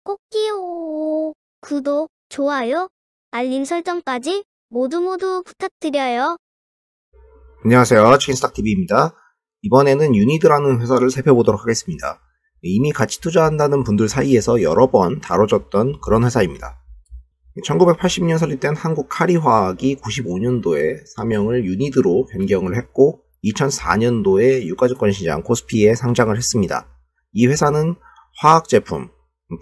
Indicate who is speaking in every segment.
Speaker 1: 꼭지요. 구독, 좋아요, 알림 설정까지 모두 부탁드려요.
Speaker 2: 안녕하세요. 치킨스탁TV입니다. 이번에는 유니드라는 회사를 살펴보도록 하겠습니다. 이미 같이 투자한다는 분들 사이에서 여러 번 다뤄졌던 그런 회사입니다. 1980년 설립된 한국카리화학이 95년도에 사명을 유니드로 변경을 했고 2004년도에 유가증권시장 코스피에 상장을 했습니다. 이 회사는 화학제품,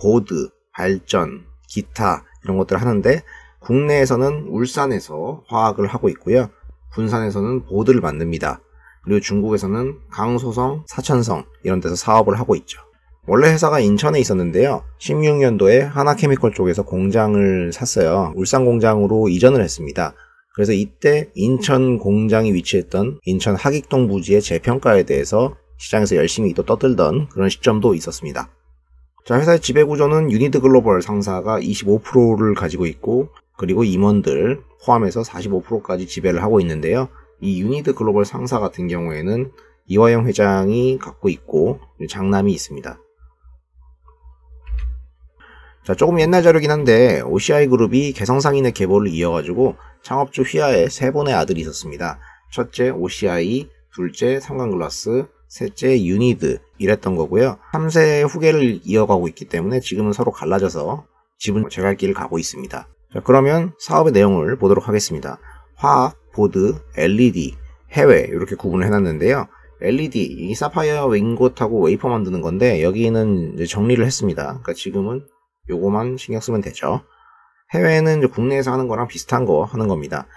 Speaker 2: 보드, 발전, 기타 이런 것들을 하는데 국내에서는 울산에서 화학을 하고 있고요. 군산에서는 보드를 만듭니다. 그리고 중국에서는 강소성, 사천성 이런 데서 사업을 하고 있죠. 원래 회사가 인천에 있었는데요. 16년도에 하나케미컬 쪽에서 공장을 샀어요. 울산 공장으로 이전을 했습니다. 그래서 이때 인천 공장이 위치했던 인천 하익동 부지의 재평가에 대해서 시장에서 열심히 또 떠들던 그런 시점도 있었습니다. 자, 회사의 지배구조는 유니드 글로벌 상사가 25%를 가지고 있고 그리고 임원들 포함해서 45%까지 지배를 하고 있는데요. 이 유니드 글로벌 상사 같은 경우에는 이화영 회장이 갖고 있고 장남이 있습니다. 자, 조금 옛날 자료긴 한데 OCI 그룹이 개성상인의 계보를 이어가지고 창업주 휘하에 세 분의 아들이 있었습니다. 첫째 OCI, 둘째 삼광글라스, 셋째 유니드 이랬던 거고요. 3세 후계를 이어가고 있기 때문에 지금은 서로 갈라져서 집은 제갈 길을 가고 있습니다. 자, 그러면 사업의 내용을 보도록 하겠습니다. 화학, 보드, LED, 해외 이렇게 구분을 해놨는데요. LED, 이 사파이어 윙곳하고 웨이퍼 만드는 건데 여기는 이제 정리를 했습니다. 그러니까 지금은 요거만 신경 쓰면 되죠. 해외는 이제 국내에서 하는 거랑 비슷한 거 하는 겁니다.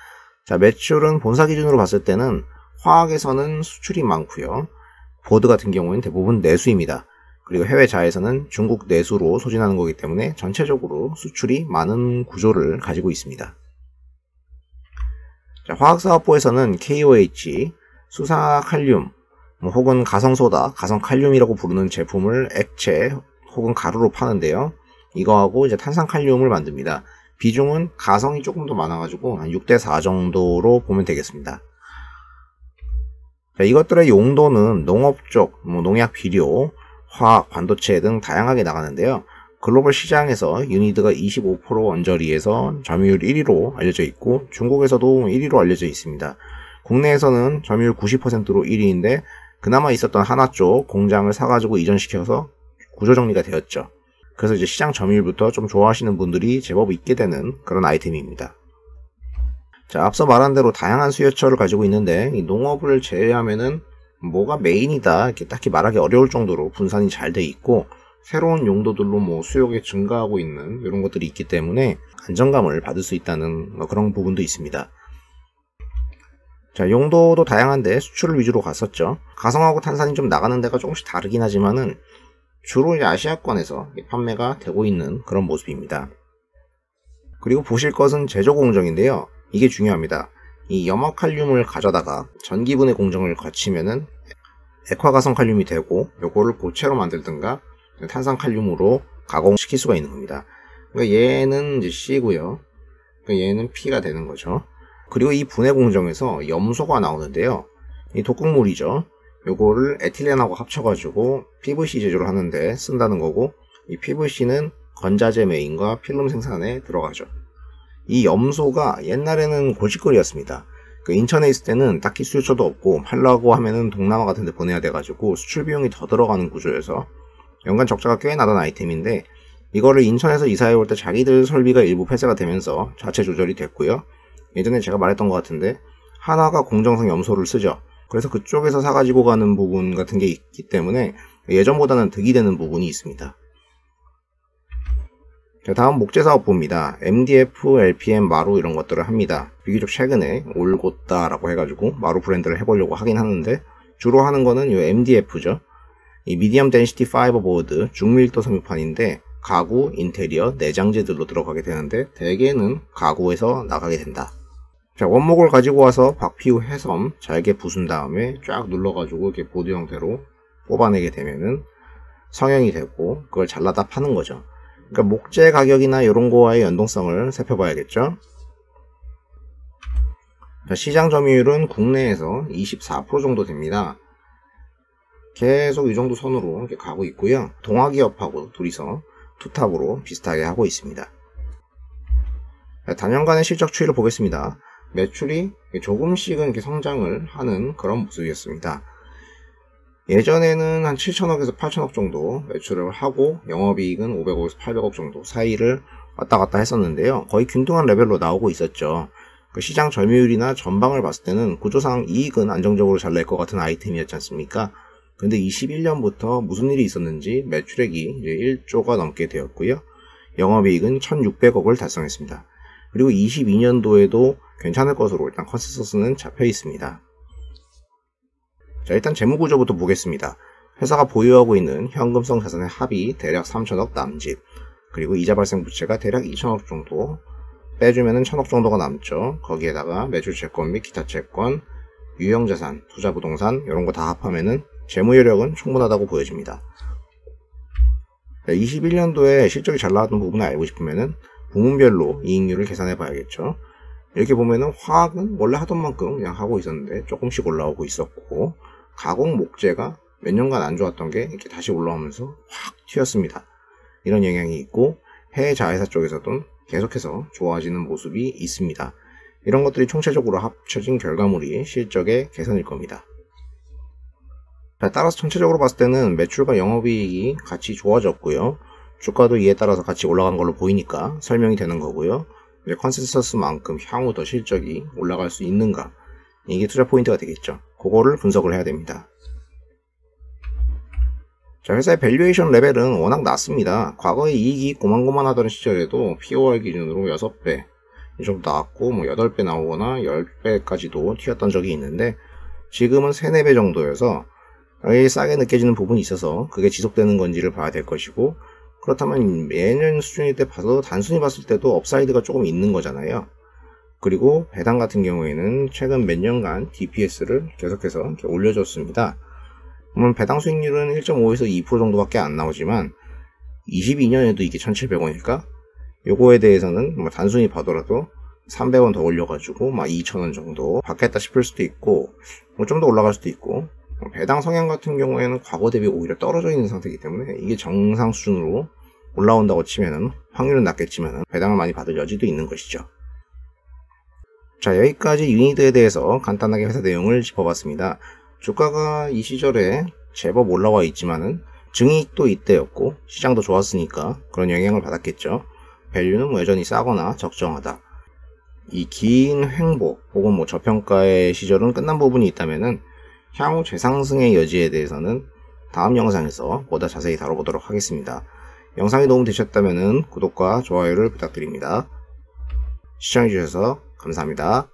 Speaker 2: 자, 매출은 본사 기준으로 봤을 때는 화학에서는 수출이 많고요. 보드 같은 경우는 대부분 내수입니다. 그리고 해외자에서는 중국 내수로 소진하는 거기 때문에 전체적으로 수출이 많은 구조를 가지고 있습니다. 자, 화학사업부에서는 KOH, 수사칼륨, 혹은 가성소다, 가성칼륨이라고 부르는 제품을 액체 혹은 가루로 파는데요. 이거하고 이제 탄산칼륨을 만듭니다. 비중은 가성이 조금 더 많아가지고 한 6대4 정도로 보면 되겠습니다. 자, 이것들의 용도는 농업 쪽, 농약 비료, 화학, 반도체 등 다양하게 나가는데요. 글로벌 시장에서 유니드가 25% 언저리에서 점유율 1위로 알려져 있고 중국에서도 1위로 알려져 있습니다. 국내에서는 점유율 90%로 1위인데 그나마 있었던 하나 쪽 공장을 사가지고 이전시켜서 구조정리가 되었죠. 그래서 이제 시장 점유율부터 좀 좋아하시는 분들이 제법 있게 되는 그런 아이템입니다. 자, 앞서 말한 대로 다양한 수요처를 가지고 있는데 이 농업을 제외하면은 뭐가 메인이다 이렇게 딱히 말하기 어려울 정도로 분산이 잘 돼 있고 새로운 용도들로 수요가 증가하고 있는 이런 것들이 있기 때문에 안정감을 받을 수 있다는 그런 부분도 있습니다. 자, 용도도 다양한데 수출을 위주로 갔었죠. 가성하고 탄산이 좀 나가는 데가 조금씩 다르긴 하지만은 주로 이제 아시아권에서 판매가 되고 있는 그런 모습입니다. 그리고 보실 것은 제조 공정인데요. 이게 중요합니다. 이 염화칼륨을 가져다가 전기분해 공정을 거치면은 액화가성칼륨이 되고 요거를 고체로 만들든가 탄산칼륨으로 가공시킬 수가 있는 겁니다. 그러니까 얘는 이제 C고요. 그러니까 얘는 P가 되는 거죠. 그리고 이 분해 공정에서 염소가 나오는데요. 이 독극물이죠. 요거를 에틸렌하고 합쳐가지고 PVC 제조를 하는데 쓴다는 거고 이 PVC는 건자재 메인과 필름 생산에 들어가죠. 이 염소가 옛날에는 골칫거리였습니다. 그 인천에 있을 때는 딱히 수요처도 없고 팔라고 하면은 동남아 같은 데 보내야 돼가지고 수출 비용이 더 들어가는 구조여서 연간 적자가 꽤 나던 아이템인데 이거를 인천에서 이사해 올 때 자기들 설비가 일부 폐쇄가 되면서 자체 조절이 됐고요. 예전에 제가 말했던 것 같은데 하나가 공정성 염소를 쓰죠. 그래서 그쪽에서 사가지고 가는 부분 같은 게 있기 때문에 예전보다는 득이 되는 부분이 있습니다. 자, 다음 목재사업부입니다. MDF, LPM, 마루 이런 것들을 합니다. 비교적 최근에 올곧다라고 해가지고 마루 브랜드를 해보려고 하긴 하는데 주로 하는 거는 이 MDF죠. 이 미디엄 덴시티 파이버 보드 중밀도 섬유판인데 가구, 인테리어, 내장재들로 들어가게 되는데 대개는 가구에서 나가게 된다. 자, 원목을 가지고 와서 박피우 해섬 잘게 부순 다음에 쫙 눌러가지고 이렇게 보드 형태로 뽑아내게 되면은 성형이 되고 그걸 잘라다 파는 거죠. 그러니까 목재 가격이나 이런 거와의 연동성을 살펴봐야겠죠. 자, 시장 점유율은 국내에서 24% 정도 됩니다. 계속 이 정도 선으로 이렇게 가고 있고요. 동아기업하고 둘이서 투탑으로 비슷하게 하고 있습니다. 단연간의 실적 추이를 보겠습니다. 매출이 조금씩은 이렇게 성장을 하는 그런 모습이었습니다. 예전에는 한 7천억에서 8천억 정도 매출을 하고 영업이익은 500억에서 800억 정도 사이를 왔다 갔다 했었는데요. 거의 균등한 레벨로 나오고 있었죠. 그 시장 점유율이나 전방을 봤을 때는 구조상 이익은 안정적으로 잘 낼 것 같은 아이템이었지 않습니까? 근데 21년부터 무슨 일이 있었는지 매출액이 이제 1조가 넘게 되었고요. 영업이익은 1600억을 달성했습니다. 그리고 22년도에도 괜찮을 것으로 일단 컨센서스는 잡혀 있습니다. 자, 일단 재무구조부터 보겠습니다. 회사가 보유하고 있는 현금성 자산의 합이 대략 3천억 남짓, 그리고 이자 발생 부채가 대략 2천억 정도, 빼주면은 1천억 정도가 남죠. 거기에다가 매출 채권 및 기타 채권, 유형자산, 투자부동산 이런 거 다 합하면은 재무 여력은 충분하다고 보여집니다. 21년도에 실적이 잘 나왔던 부분을 알고 싶으면은 부문별로 이익률을 계산해 봐야겠죠. 이렇게 보면은 화학은 원래 하던 만큼 그냥 하고 있었는데 조금씩 올라오고 있었고, 가공 목재가 몇 년간 안 좋았던 게 이렇게 다시 올라오면서 확 튀었습니다. 이런 영향이 있고, 해외 자회사 쪽에서도 계속해서 좋아지는 모습이 있습니다. 이런 것들이 총체적으로 합쳐진 결과물이 실적의 개선일 겁니다. 자, 따라서 전체적으로 봤을 때는 매출과 영업이익이 같이 좋아졌고요. 주가도 이에 따라서 같이 올라간 걸로 보이니까 설명이 되는 거고요. 이제 컨센서스만큼 향후 더 실적이 올라갈 수 있는가, 이게 투자 포인트가 되겠죠. 그거를 분석을 해야 됩니다. 자, 회사의 밸류에이션 레벨은 워낙 낮습니다. 과거에 이익이 고만고만하던 시절에도 POR 기준으로 6배 좀 나왔고, 8배 나오거나 10배까지도 튀었던 적이 있는데, 지금은 3, 4배 정도여서 싸게 느껴지는 부분이 있어서 그게 지속되는 건지를 봐야 될 것이고, 그렇다면 매년 수준일 때 봐도 단순히 봤을 때도 업사이드가 조금 있는 거잖아요. 그리고 배당 같은 경우에는 최근 몇 년간 DPS를 계속해서 이렇게 올려줬습니다. 그러면 배당 수익률은 1.5에서 2% 정도밖에 안 나오지만 22년에도 이게 1,700원일까? 요거에 대해서는 단순히 봐더라도 300원 더 올려가지고 2,000원 정도 받겠다 싶을 수도 있고, 좀 더 올라갈 수도 있고, 배당 성향 같은 경우에는 과거 대비 오히려 떨어져 있는 상태이기 때문에 이게 정상 수준으로 올라온다고 치면은 확률은 낮겠지만 배당을 많이 받을 여지도 있는 것이죠. 자, 여기까지 유니드에 대해서 간단하게 회사 내용을 짚어봤습니다. 주가가 이 시절에 제법 올라와 있지만은 증이익도 이때였고 시장도 좋았으니까 그런 영향을 받았겠죠. 밸류는 여전히 싸거나 적정하다. 이 긴 횡보 혹은 저평가의 시절은 끝난 부분이 있다면은 향후 재상승의 여지에 대해서는 다음 영상에서 보다 자세히 다뤄보도록 하겠습니다. 영상이 도움되셨다면 구독과 좋아요를 부탁드립니다. 시청해주셔서 감사합니다.